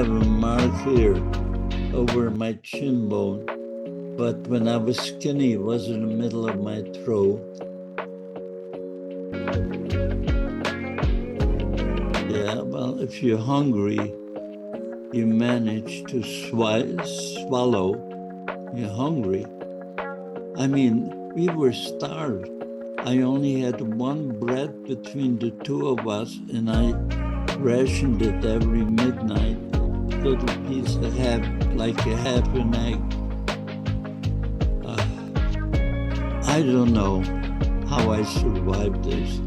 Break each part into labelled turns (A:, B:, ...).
A: have a mark here over my chin bone, but when I was skinny, it was in the middle of my throat. Yeah, well, if you're hungry, you manage to swallow. You're hungry. I mean, we were starved. I only had one bread between the two of us, and I rationed it every midnight. Little piece of like a half an egg. I don't know how I survived this.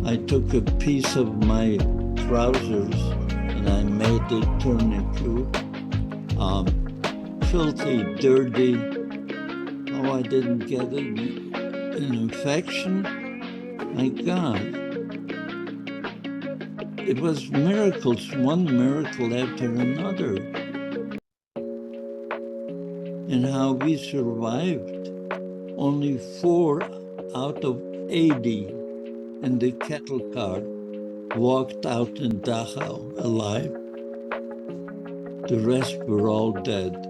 A: I took a piece of my trousers and I made the tourniquet. Filthy, dirty. Oh, I didn't get an infection. My God. It was miracles, one miracle after another. And how we survived. Only 4 out of 80 in the cattle car walked out in Dachau alive. The rest were all dead.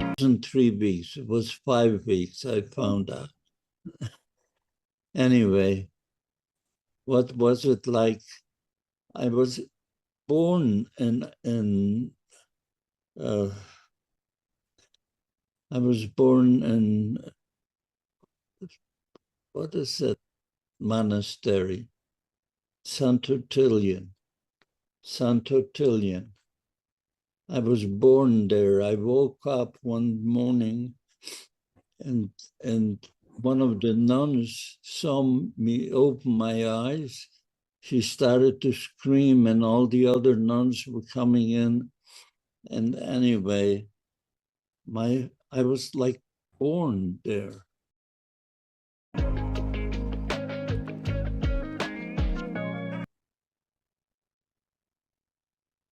A: It wasn't 3 weeks, it was 5 weeks, I found out. Anyway, what was it like? I was born in what is that monastery? Sant'Ottilien. I was born there. I woke up one morning and one of the nuns saw me open my eyes. She started to scream and all the other nuns were coming in. And anyway, I was like born there.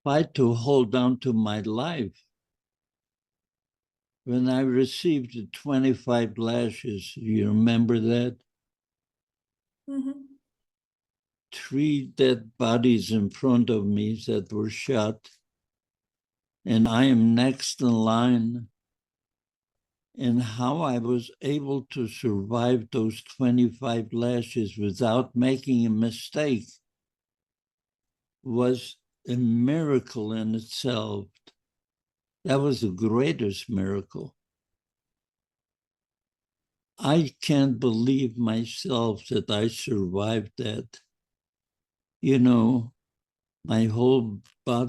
A: Fight to hold on to my life. When I received the 25 lashes, you remember that?
B: Mm-hmm.
A: 3 dead bodies in front of me that were shot, and I am next in line. And how I was able to survive those 25 lashes without making a mistake was a miracle in itself. That was the greatest miracle. I can't believe myself that I survived that. You know, my whole back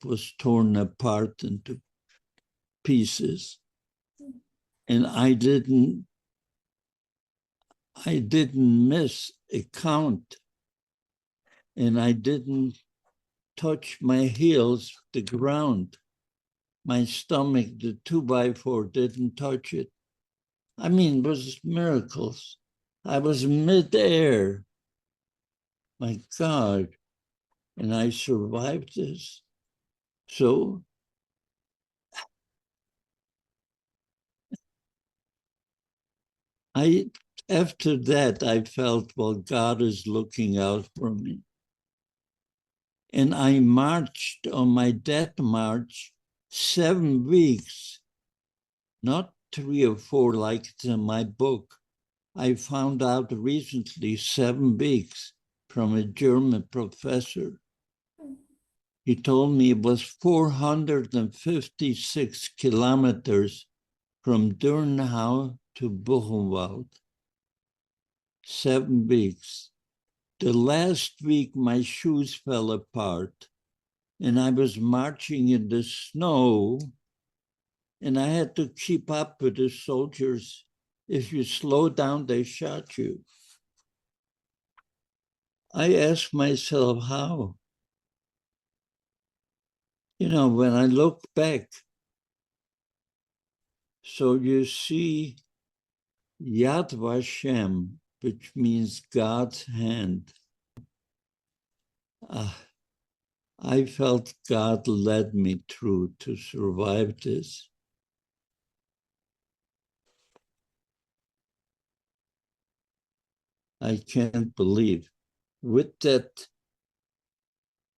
A: was torn apart into pieces. And I didn't miss a count. And I didn't touch my heels, the ground. My stomach, the 2x4, didn't touch it. I mean, it was miracles. I was midair. My God. And I survived this. So after that, I felt, well, God is looking out for me. And I marched on my death march 7 weeks, not 3 or 4 like it's in my book. I found out recently 7 weeks from a German professor. He told me it was 456 kilometers from Dürnhau to Buchenwald. 7 weeks. The last week, my shoes fell apart, and I was marching in the snow, and I had to keep up with the soldiers. If you slow down, they shot you. I asked myself, how? You know, when I look back, so you see Yad Vashem, which means God's hand. I felt God led me through to survive this. I can't believe with that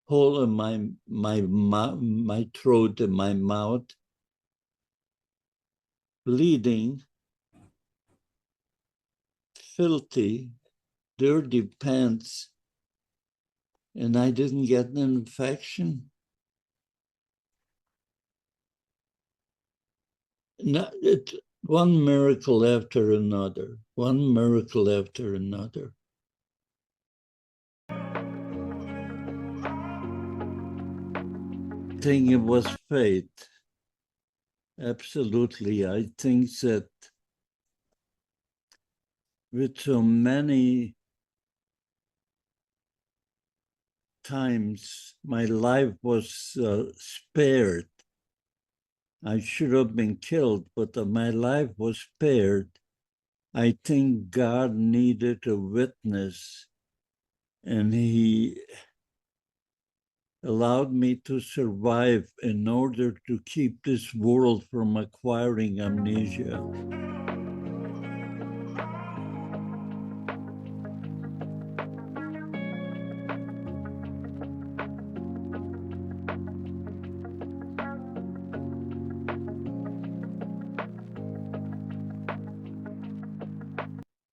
A: hole in my throat and my mouth, bleeding, filthy, dirty pants, and I didn't get an infection. No, it's one miracle after another, one miracle after another. I think it was fate. Absolutely. I think that with so many times my life was spared. I should have been killed, but my life was spared. I think God needed a witness, and he allowed me to survive in order to keep this world from acquiring amnesia.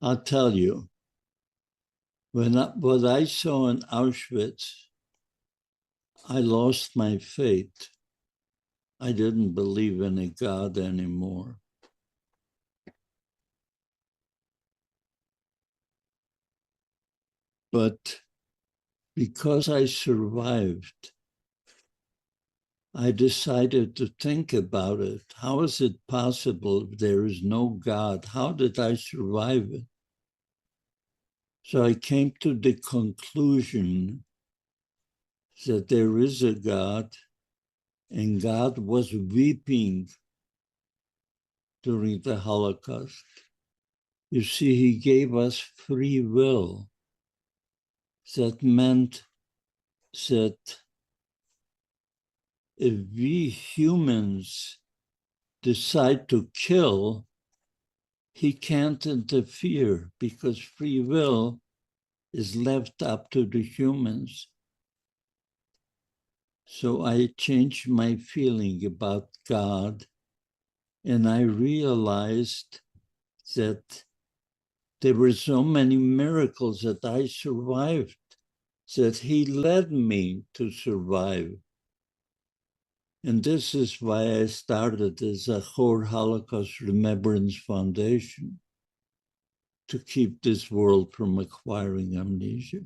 A: I'll tell you, what I saw in Auschwitz, I lost my faith. I didn't believe in a God anymore. But because I survived, I decided to think about it. How is it possible if there is no God? How did I survive it? So I came to the conclusion that there is a God, and God was weeping during the Holocaust. You see, he gave us free will. That meant that if we humans decide to kill, he can't interfere because free will is left up to the humans. So I changed my feeling about God, and I realized that there were so many miracles that I survived, that he led me to survive. And this is why I started as a Zachor Holocaust Remembrance Foundation, to keep this world from acquiring amnesia.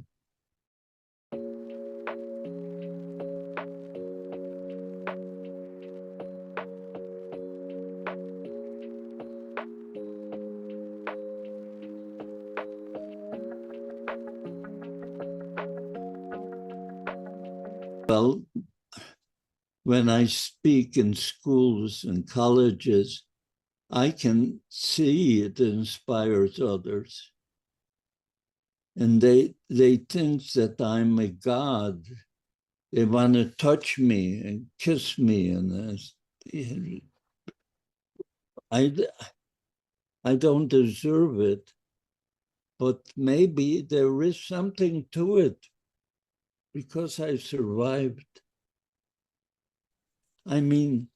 A: Well, when I speak in schools and colleges, I can see it inspires others. And they think that I'm a God. They want to touch me and kiss me. And I don't deserve it, but maybe there is something to it because I survived. I mean,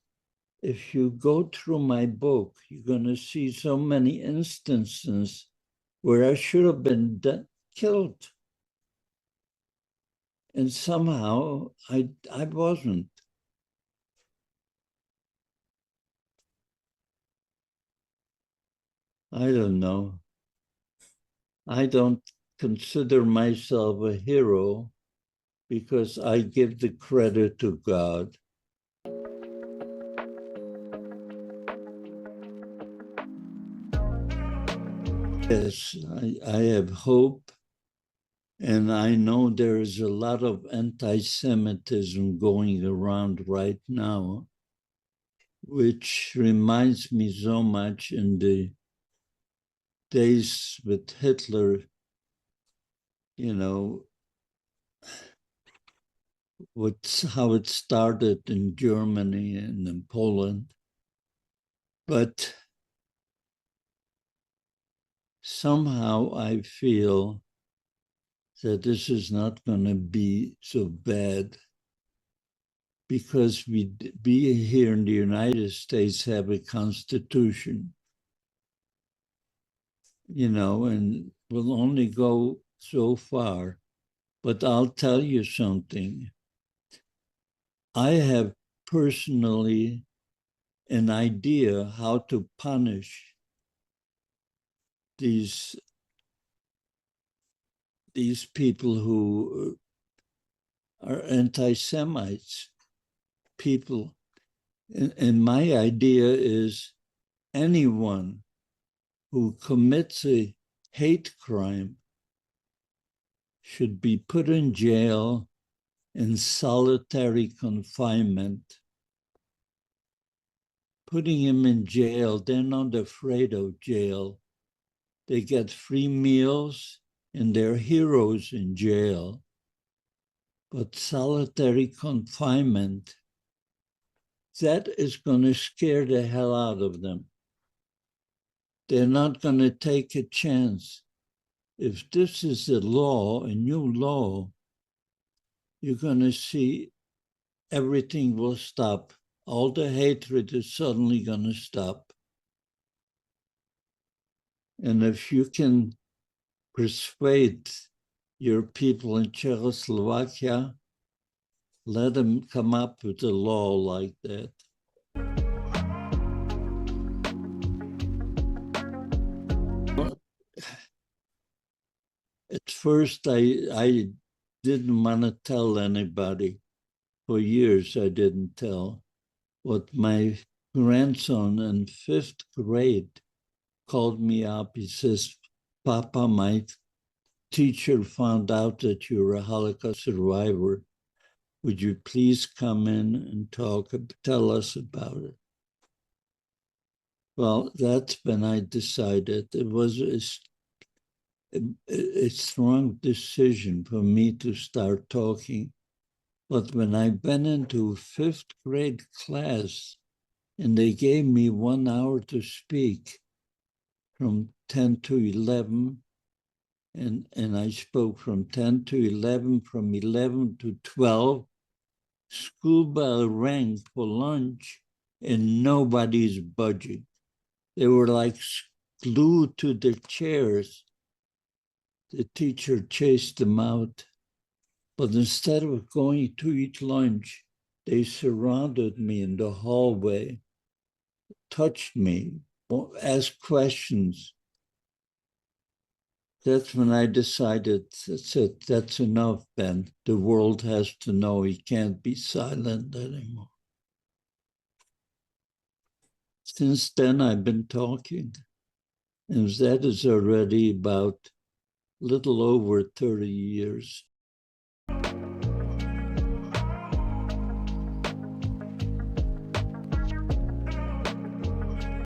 A: if you go through my book, you're going to see so many instances where I should have been killed. And somehow I wasn't. I don't know. I don't consider myself a hero because I give the credit to God. Yes, I have hope. And I know there is a lot of anti-Semitism going around right now, which reminds me so much in the days with Hitler, you know, how it started in Germany and in Poland. But somehow I feel that this is not going to be so bad because we here in the United States have a constitution, and we'll only go so far. But I'll tell you something. I have personally an idea how to punish these people who are anti-Semites, people. And my idea is anyone who commits a hate crime should be put in jail in solitary confinement. Putting him in jail, they're not afraid of jail. They get free meals and they're heroes in jail. But solitary confinement, that is going to scare the hell out of them. They're not going to take a chance. If this is a law, a new law, you're going to see everything will stop. All the hatred is suddenly going to stop. And if you can persuade your people in Czechoslovakia, let them come up with a law like that. At first, I didn't want to tell anybody. For years, I didn't tell. But my grandson in 5th grade called me up. He says, Papa, my teacher found out that you're a Holocaust survivor. Would you please come in and tell us about it? Well, that's when I decided it was a strong decision for me to start talking. But when I went into 5th grade class and they gave me 1 hour to speak from 10 to 11, and I spoke from 10 to 11, from 11 to 12, school bell rang for lunch and nobody's budging. They were like glued to their chairs. The teacher chased them out. But instead of going to eat lunch, they surrounded me in the hallway, touched me, asked questions. That's when I decided, that's it, that's enough, Ben. The world has to know he can't be silent anymore. Since then, I've been talking, and that is already about a little over 30 years.